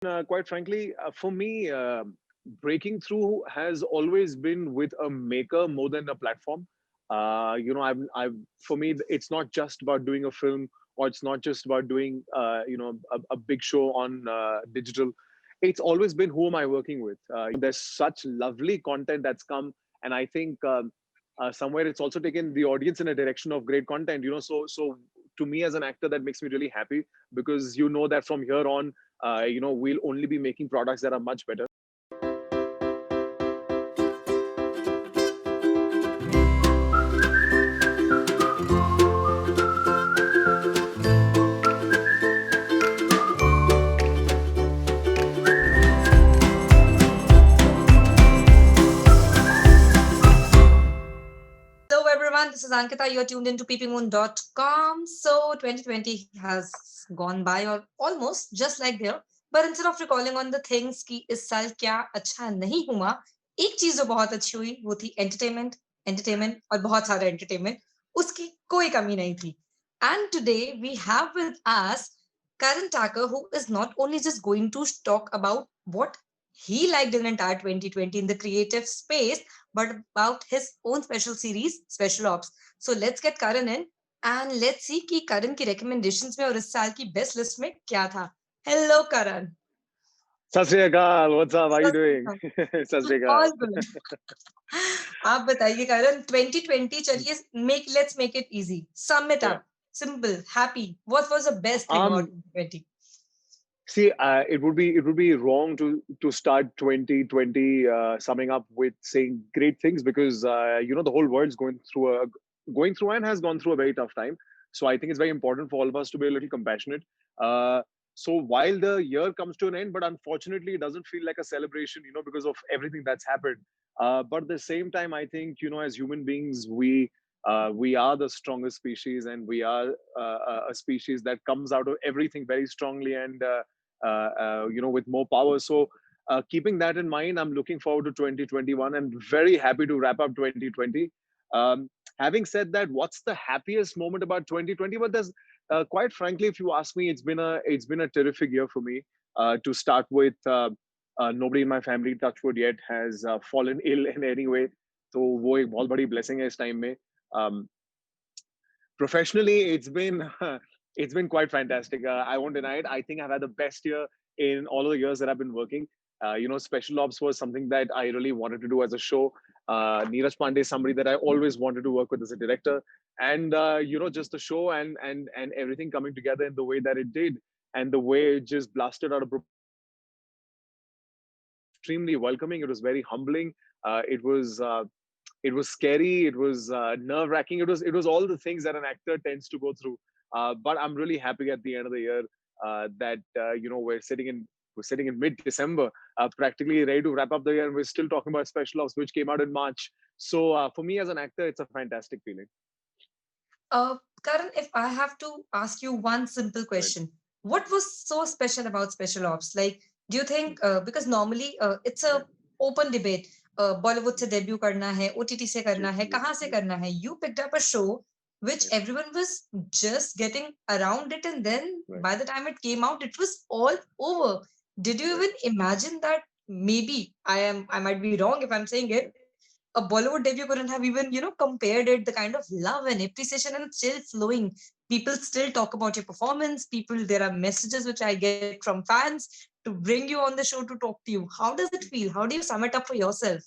Quite frankly, for me, breaking through has always been with a maker more than a platform. For me, it's not just about doing a film, or it's not just about doing, a big show on digital. It's always been who am I working with. There's such lovely content that's come, and I think somewhere it's also taken the audience in a direction of great content. So to me as an actor, that makes me really happy because that from here on we'll only be making products that are much better. Hello, everyone. This is Ankita. You're tuned into peepingmoon.com. So, 2020 has gone by or almost just like there. But instead of recalling on the things कि इस साल क्या अच्छा नहीं हुआ, एक चीज जो बहुत अच्छी हुई वो थी एंटरटेनमेंट और बहुत सारा एंटरटेनमेंट उसकी कोई कमी नहीं थी. And today we have with us Karan Tucker, who is not only just going to talk about what he liked in entire 2020 in the creative space, but about his own special series, Special Ops. So let's get Karan in and let's see कि Karan की recommendations में और इस साल की best list में क्या था. Hello, Karan. Sat Sri Akal, what's up? How are you सत श्री doing? अकाल. Sat Sri Akal. All good. आप बताइए Karan, 2020 चलिए let's make it easy. Sum it Yeah. up. Simple, happy. What was the best thing about Um, 2020? See, it would be wrong to start 2020 summing up with saying great things because the whole world's going through and has gone through a very tough time. So I think it's very important for all of us to be a little compassionate. Uh, so while the year comes to an end, but unfortunately it doesn't feel like a celebration, because of everything that's happened. But at the same time, I think as human beings, we are the strongest species, and we are a species that comes out of everything very strongly and with more power. So, keeping that in mind, I'm looking forward to 2021 and very happy to wrap up 2020. Having said that, what's the happiest moment about 2020? But there's, quite frankly, if you ask me, it's been a terrific year for me. To start with, nobody in my family, touchwood, yet has fallen ill in any way. So वो एक बहुत बड़ी blessing है इस time में. Um, Professionally, it's been quite fantastic. I won't deny it. I think I've had the best year in all of the years that I've been working. Special Ops was something that I really wanted to do as a show. Neeraj Pandey is somebody that I always wanted to work with as a director, and just the show and everything coming together in the way that it did, and the way it just blasted out of extremely welcoming. It was very humbling. It was scary. It was nerve wracking. It was all the things that an actor tends to go through. But I'm really happy at the end of the year that we're sitting in mid December, practically ready to wrap up the year, and we're still talking about Special Ops, which came out in March. So for me as an actor, it's a fantastic feeling. Karan, if I have to ask you one simple Right. question, what was so special about Special Ops? Like, do you think because normally it's a Yeah. open debate, Bollywood से debut करना है, OTT से करना True. है, कहाँ से करना है? You picked up a show which Right. everyone was just getting around it, and then Right. by the time it came out, it was all over. Did you Right. even imagine that maybe I might be wrong if I'm saying it, a Bollywood debut couldn't have even, compared it, the kind of love and appreciation and it's still flowing. People still talk about your performance. There are messages which I get from fans to bring you on the show to talk to you. How does it feel? How do you sum it up for yourself?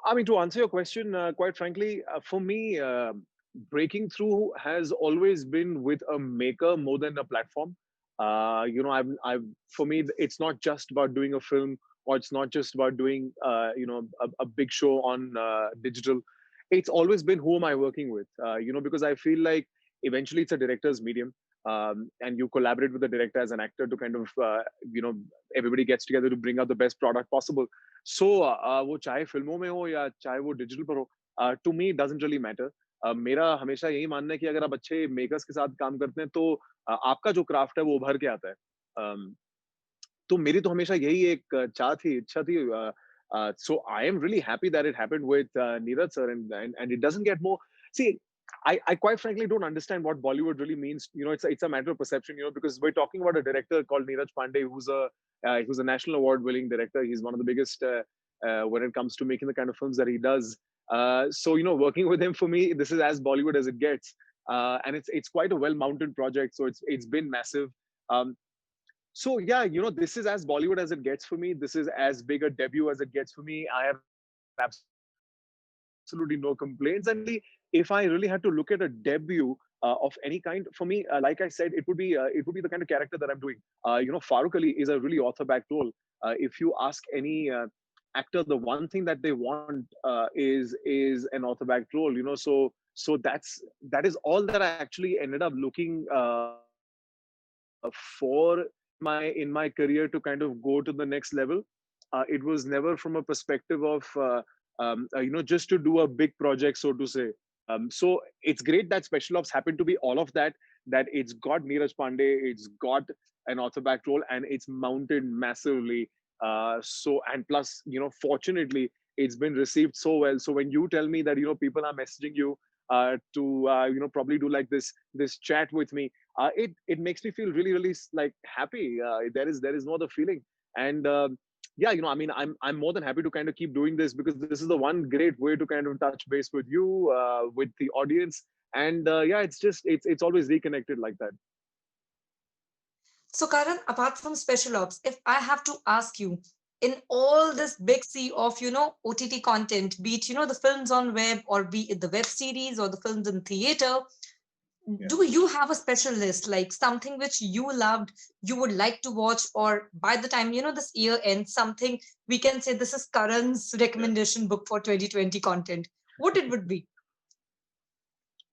I mean, to answer your question, quite frankly, for me, breaking through has always been with a maker more than a platform. For me, it's not just about doing a film, or it's not just about doing, a big show on digital. It's always been who am I working with, because I feel like eventually it's a director's medium. And you collaborate with the director as an actor to kind of, everybody gets together to bring out the best product possible. सो वो चाहे फिल्मों में हो या चाहे वो digital पर हो, to me doesn't really matter. मेरा हमेशा यही मानना है कि अगर आप अच्छे मेकर्स के साथ काम करते हैं तो आपका जो क्राफ्ट है वो उभर के आता है. Um, तो मेरी तो हमेशा यही एक चाह थी, इच्छा थी. So I am really happy that it happened with Neeraj sir, and it doesn't get more. See, I quite frankly don't understand what Bollywood really means. It's a matter of perception. Because we're talking about a director called Neeraj Pandey, who's a national award winning director. He's one of the biggest when it comes to making the kind of films that he does. So working with him, for me, this is as Bollywood as it gets, and it's quite a well mounted project. So it's been massive. Um, so yeah, this is as Bollywood as it gets for me. This is as big a debut as it gets for me. I have absolutely no complaints. And if I really had to look at a debut of any kind, for me, like I said, it would be the kind of character that I'm doing. Farooq Ali is a really author-backed role. If you ask any actor, the one thing that they want is an author-backed role. So that is all that I actually ended up looking for in my career to kind of go to the next level. It was never from a perspective of just to do a big project, so to say. So it's great that Special Ops happened to be all of that. That it's got Neeraj Pandey, it's got an author back role, and it's mounted massively. And plus, fortunately, it's been received so well. So when you tell me that people are messaging you to probably do like this chat with me, it makes me feel really really like happy. There is no other feeling. And yeah, I mean, I'm more than happy to kind of keep doing this, because this is the one great way to kind of touch base with you, with the audience. And yeah, it's always reconnected like that. So, Karan, apart from special ops, if I have to ask you, in all this big sea of, OTT content, be it, the films on web or be it the web series or the films in theater, Yeah. do you have a special list, like something which you loved, you would like to watch, or by the time, this year ends, something we can say this is Karan's Yeah. recommendation book for 2020 content? What it would be?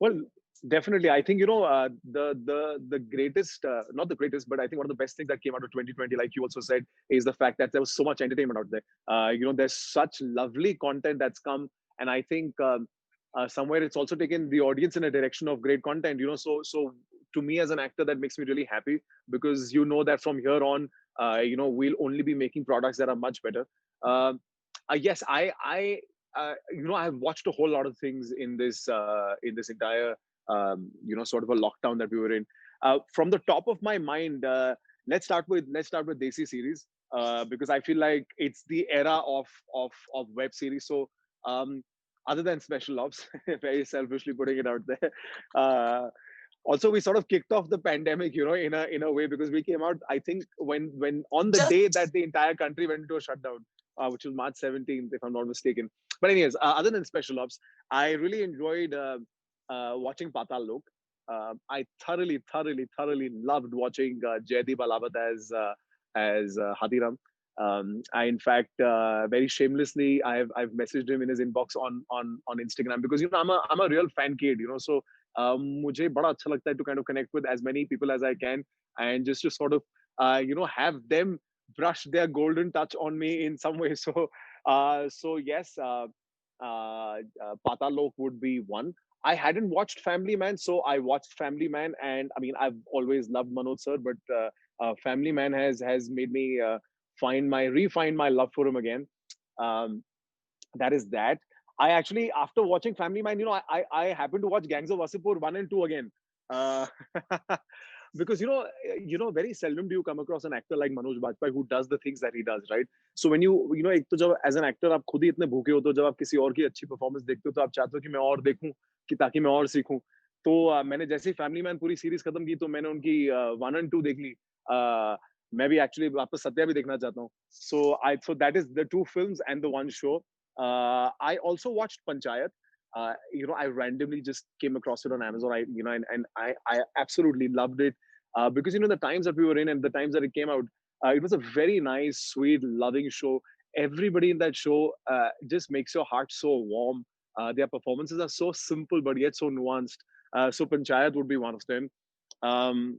Well, definitely. I think the greatest, not the greatest, but I think one of the best things that came out of 2020, like you also said, is the fact that there was so much entertainment out there. There's such lovely content that's come, and I think somewhere it's also taken the audience in a direction of great content. So to me as an actor, that makes me really happy, because that from here on, we'll only be making products that are much better. Yes, I've watched a whole lot of things in this entire sort of a lockdown that we were in. From the top of my mind, let's start with Desi series, because I feel like it's the era of web series. So um, other than Special Ops, very selfishly putting it out there. Uh, Also, we sort of kicked off the pandemic, in a way, because we came out, I think, when on the day Just that the entire country went into a shutdown, which was March 17th, if I'm not mistaken. But anyways, other than Special Ops, I really enjoyed watching Patal Lok. I thoroughly, thoroughly, thoroughly loved watching Jaideep Alabat as Hatiram. I, in fact, very shamelessly, I've messaged him in his inbox on Instagram, because I'm a real fan kid. So मुझे बड़ा अच्छा लगता है to kind of connect with as many people as I can, and just to sort of have them brush their golden touch on me in some way. So yes, Patal Lok would be one. I hadn't watched Family Man, so I watched Family Man, and I mean, I've always loved Manoj sir, but Family Man has made me refine my love for him again. Um, that is that. I actually, after watching Family Man, I happened to watch Gangs of Wasseypur 1 and 2 again. Uh, because very seldom do you come across an actor like Manoj Bajpayee who does the things that he does, right? So when एक तो जब as an actor आप खुद ही इतने भूखे हो, तो जब आप किसी और की अच्छी परफॉर्मेंस देखते हो, तो आप चाहते हो कि मैं और देखूं, कि ताकि मैं और सीखूं. तो मैंने जैसे ही फैमिली मैन पूरी सीरीज खत्म की, तो मैंने उनकी 1 and 2 देख ली. मैं भी एक्चुअली वापस सत्या भी देखना चाहता हूँ. So that is the two films and the one show. I also watched Panchayat. I randomly just came across it on Amazon. And I absolutely loved it, because the times that we were in and the times that it came out, it was a very nice, sweet, loving show. Everybody in that show just makes your heart so warm. Their performances are so simple but yet so nuanced. So Panchayat would be one of them. Um,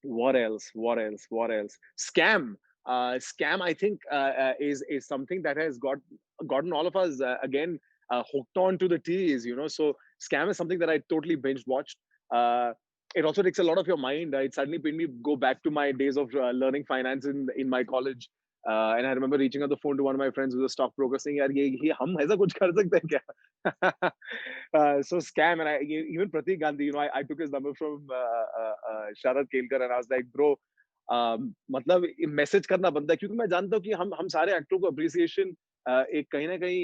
what else? What else? What else? Scam. Scam, I think, is something that has gotten all of us again hooked on to the teas. So Scam is something that I totally binge watched. Uh, it also takes a lot of your mind. It suddenly made me go back to my days of learning finance in my college. And I remember reaching out the phone to one of my friends who was a stockbroker saying, "यार ये हम ऐसा कुछ कर सकते हैं क्या?" So scam, and even Pratik Gandhi, I took his number from Sharad Kelkar, and I was like, bro, मतलब मैसेज करना बनता है क्योंकि मैं जानता हूँ कि हम सारे एक्टरों को अप्रिसिएशन एक कहीं ना कहीं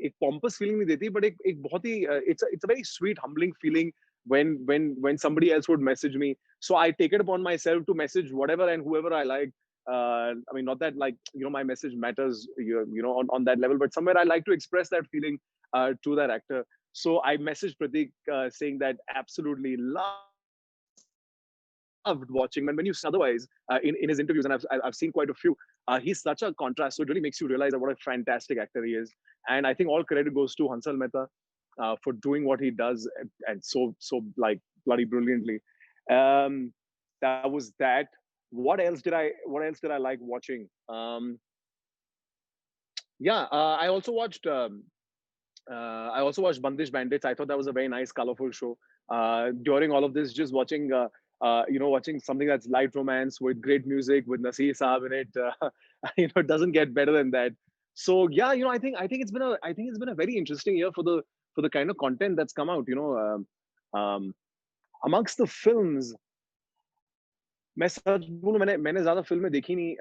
एक पॉम्पस फीलिंग नहीं देती, बट एक बहुत ही it's a very sweet humbling feeling when somebody else would message me. So I take it upon myself to message whatever and whoever I like. I mean, not that like my message matters, on that level, but somewhere I like to express that feeling to that actor. So I messaged Pratik saying that absolutely loved watching when you see otherwise in his interviews, and I've seen quite a few. He's such a contrast, so it really makes you realize that what a fantastic actor he is. And I think all credit goes to Hansal Mehta for doing what he does, and so like bloody brilliantly. Um, that was that. What else did I like watching? Yeah, I also watched Bandish Bandits. I thought that was a very nice, colorful show. During all of this, just watching something that's light romance with great music with Nasir Saab in it. It doesn't get better than that. So yeah, I think it's been a very interesting year for the kind of content that's come out. Amongst the films, मैं सच बोलूं, मैंने ज्यादा फिल्में देखी नहीं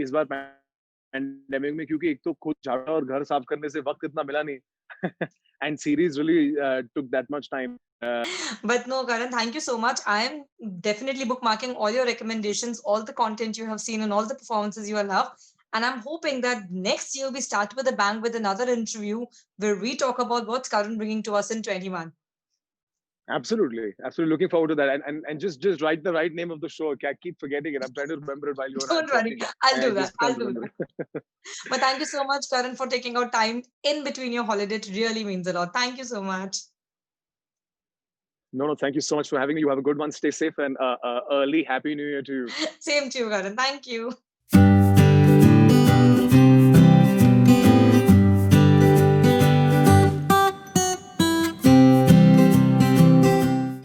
इस बार pandemic में, क्योंकि एक तो खुद झाड़ू और घर साफ करने से वक्त इतना मिला नहीं and series really took that much time. But no, Karan, thank you so much. I am definitely bookmarking all your recommendations, all the content you have seen, and all the performances you love. And I'm hoping that next year we start with a bang with another interview where we talk about what's Karan bringing to us in 21. Absolutely looking forward to that, and just write the right name of the show. I keep forgetting it. I'm trying to remember it while you and I are Don't worry, talking, I'll and I do that. just I'll can't do remember that. it. But thank you so much, Karan, for taking out time in between your holiday. It really means a lot. Thank you so much. No, thank you so much for having me. You have a good one. Stay safe, and early Happy New Year to you. Same to you, Karan. Thank you.